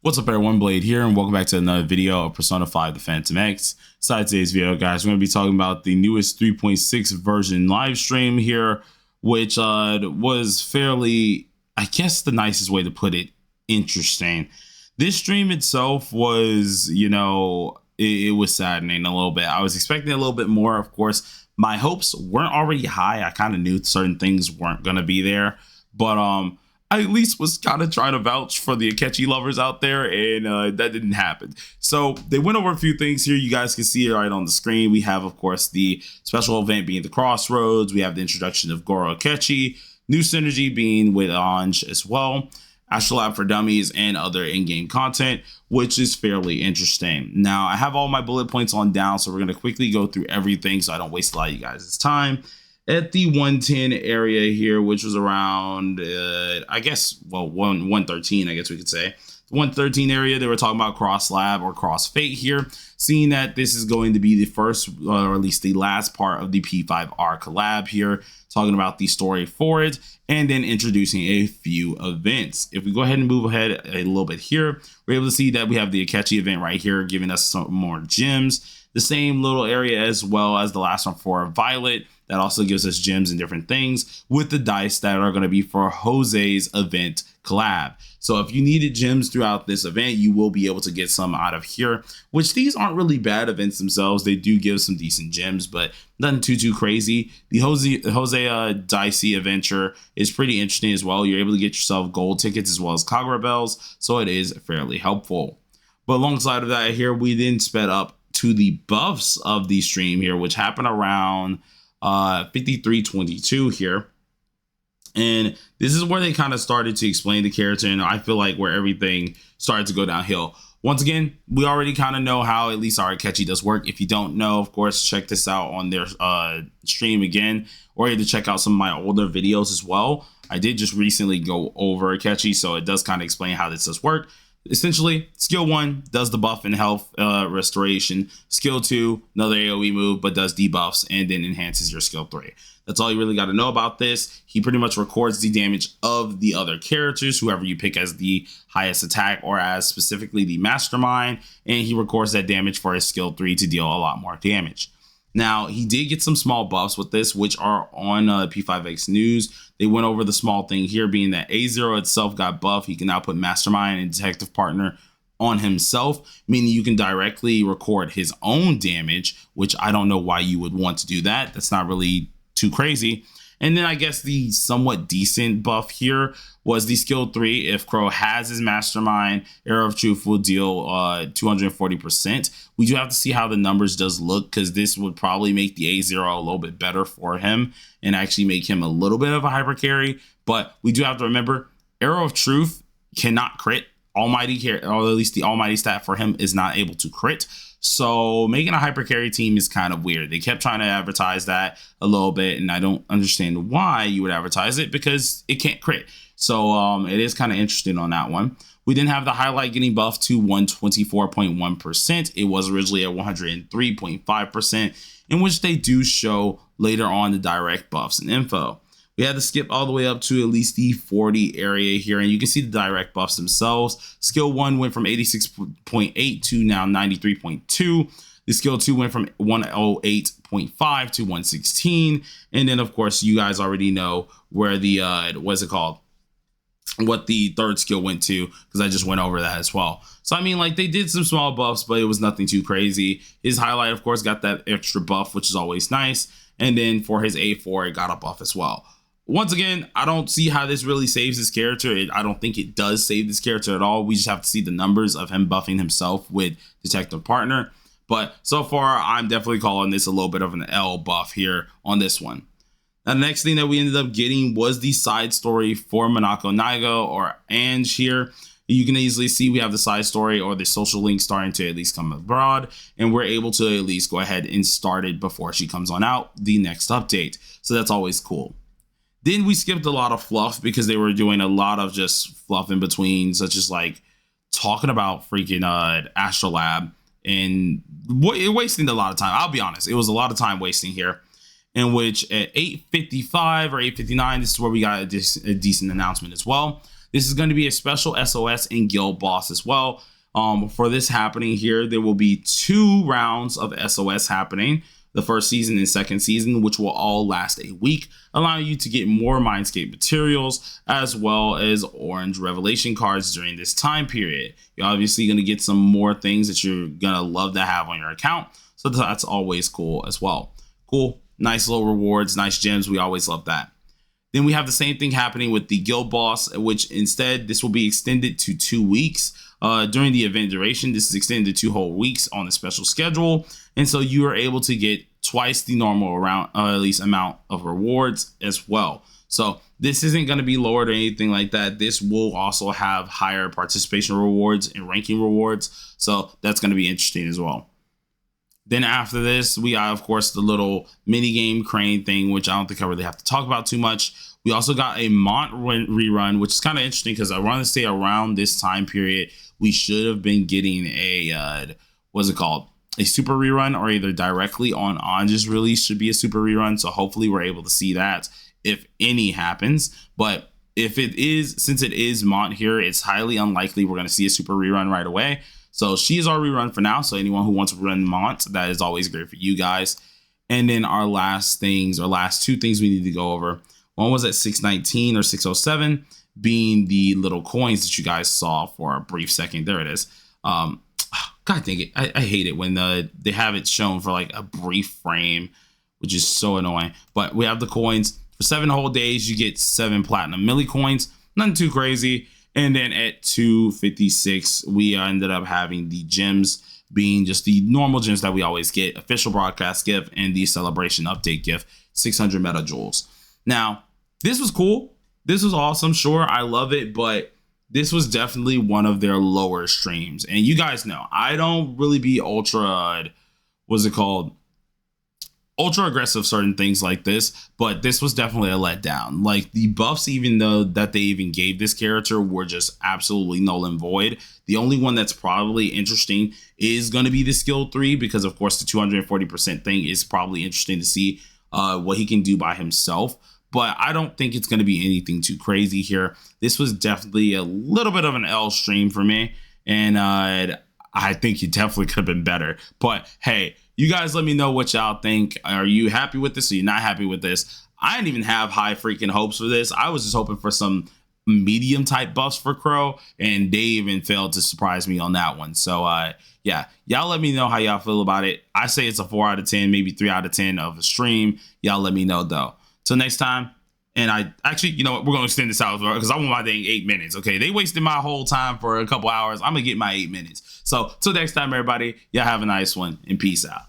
What's up everyone, Blade here, and welcome back to another video of Persona 5 The Phantom X. Inside today's video, guys, we're going to be talking about the newest 3.6 version live stream here, which was fairly, I guess the nicest way to put it, interesting. This stream itself was, it was saddening a little bit. I was expecting a little bit more, of course. My hopes weren't already high. I kind of knew certain things weren't going to be there, but I at least was kind of trying to vouch for the AKECHI lovers out there, and that didn't happen. So they went over a few things here. You guys can see it right on the screen. We have, of course, the special event being the Crossroads. We have the introduction of Goro AKECHI, new synergy being with ANGE as well, Astrolab for Dummies, and other in-game content, which is fairly interesting. Now, I have all my bullet points on down, so we're going to quickly go through everything so I don't waste a lot of you guys' time. At the 110 area here, which was around, 113, I guess we could say. The 113 area, they were talking about CrossLab or CrossFate here, seeing that this is going to be the first, or at least the last part of the P5R collab here, talking about the story for it, and then introducing a few events. If we go ahead and move ahead a little bit here, we're able to see that we have the AKECHI event right here, giving us some more gems. The same little area as well as the last one for Violet. That also gives us gems and different things with the dice that are going to be for Jose's event collab. So if you needed gems throughout this event, you will be able to get some out of here, which these aren't really bad events themselves. They do give some decent gems, but nothing too crazy. The Jose Dicey adventure is pretty interesting as well. You're able to get yourself gold tickets as well as Kagura bells, so it is fairly helpful. But alongside of that here, we then sped up to the buffs of the stream here, which happened around 53:22 here, and this is where they kind of started to explain the character, and I feel like where everything started to go downhill. Once again, we already kind of know how at least our AKECHI does work. If you don't know, of course, check this out on their stream again, or you have to check out some of my older videos as well. I did just recently go over AKECHI, so it does kind of explain how this does work. Essentially, skill 1 does the buff and health restoration. Skill 2, another AoE move, but does debuffs and then enhances your skill 3. That's all you really got to know about this. He pretty much records the damage of the other characters, whoever you pick as the highest attack or as specifically the mastermind, and he records that damage for his skill 3 to deal a lot more damage. Now, he did get some small buffs with this, which are on P5X News. They went over the small thing here being that A0 itself got buffed. He can now put Mastermind and Detective Partner on himself, meaning you can directly record his own damage, which I don't know why you would want to do that. That's not really too crazy. And then I guess the somewhat decent buff here was the skill 3. If Crow has his Mastermind, Arrow of Truth will deal 240%. We do have to see how the numbers does look, because this would probably make the A0 a little bit better for him and actually make him a little bit of a hyper carry. But we do have to remember, Arrow of Truth cannot crit. Almighty carry, or at least the Almighty stat for him is not able to crit. So making a hyper carry team is kind of weird. They kept trying to advertise that a little bit, and I don't understand why you would advertise it, because it can't crit. So it is kind of interesting on that one. We didn't have the highlight getting buffed to 124.1%. It was originally at 103.5%, in which they do show later on the direct buffs and info. We had to skip all the way up to at least the 40 area here, and you can see the direct buffs themselves. Skill 1 went from 86.8 to now 93.2. The skill 2 went from 108.5 to 116. And then, of course, you guys already know where the, what the third skill went to, because I just went over that as well. So, I mean, like, they did some small buffs, but it was nothing too crazy. His highlight, of course, got that extra buff, which is always nice. And then for his A4, it got a buff as well. Once again, I don't see how this really saves his character. I don't think it does save this character at all. We just have to see the numbers of him buffing himself with Detective Partner. But so far, I'm definitely calling this a little bit of an L buff here on this one. Now, the next thing that we ended up getting was the side story for Monako Naigo, or ANGE here. You can easily see we have the side story or the social link starting to at least come abroad, and we're able to at least go ahead and start it before she comes on out the next update. So that's always cool. Then we skipped a lot of fluff, because they were doing a lot of just fluff in between, such as like talking about freaking Astrolab and wasting a lot of time. I'll be honest, it was a lot of time wasting here, in which at 8:55 or 8:59, this is where we got a decent announcement as well. This is going to be a special SOS and guild boss as well. For this happening here, there will be 2 rounds of SOS happening, the first season and second season, which will all last a week, allowing you to get more Mindscape materials as well as orange revelation cards during this time period. You're obviously going to get some more things that you're going to love to have on your account, so that's always cool as well. Cool, nice little rewards, nice gems. We always love that. Then we have the same thing happening with the guild boss, which instead this will be extended to 2 weeks. During the event duration, this is extended to 2 whole weeks on the special schedule. And so you are able to get twice the normal at least amount of rewards as well. So this isn't going to be lowered or anything like that. This will also have higher participation rewards and ranking rewards. So that's going to be interesting as well. Then after this, we got, of course, the little mini game crane thing, which I don't think I really have to talk about too much. We also got a MONT rerun, which is kind of interesting because I want to say around this time period, we should have been getting a, what's it called? A super rerun, or either directly on ANGE's release should be a super rerun. So hopefully we're able to see that if any happens. But if it is, since it is MONT here, it's highly unlikely we're going to see a super rerun right away. So she is our rerun for now. So anyone who wants to run MONT, that is always great for you guys. And then our last 2 things we need to go over. One was at 619 or 607, being the little coins that you guys saw for a brief second. There it is. God dang it. I hate it when they have it shown for like a brief frame, which is so annoying. But we have the coins. For 7 whole days, you get 7 platinum MILICOINS. Nothing too crazy. And then at 256, we ended up having the gems, being just the normal gems that we always get. Official broadcast gift and the celebration update gift, 600 meta joules. Now, this was cool. This was awesome. Sure, I love it, but this was definitely one of their lower streams. And you guys know, I don't really be ultra aggressive certain things like this, but this was definitely a letdown. Like the buffs, even though that they even gave this character, were just absolutely null and void. The only one that's probably interesting is going to be the skill 3, because of course the 240% thing is probably interesting to see what he can do by himself. But I don't think it's going to be anything too crazy here. This was definitely a little bit of an L stream for me, and I think it definitely could have been better. But hey, you guys let me know what y'all think. Are you happy with this? Are you not happy with this? I didn't even have high freaking hopes for this. I was just hoping for some medium type buffs for Crow, and they even failed to surprise me on that one. So yeah, y'all let me know how y'all feel about it. I say it's a 4 out of 10, maybe 3 out of 10 of a stream. Y'all let me know though. Till next time. And I actually, you know what, we're going to extend this out because I want my dang 8 minutes. Okay, they wasted my whole time for a couple hours. I'm going to get my 8 minutes. So till next time, everybody, y'all have a nice one and peace out.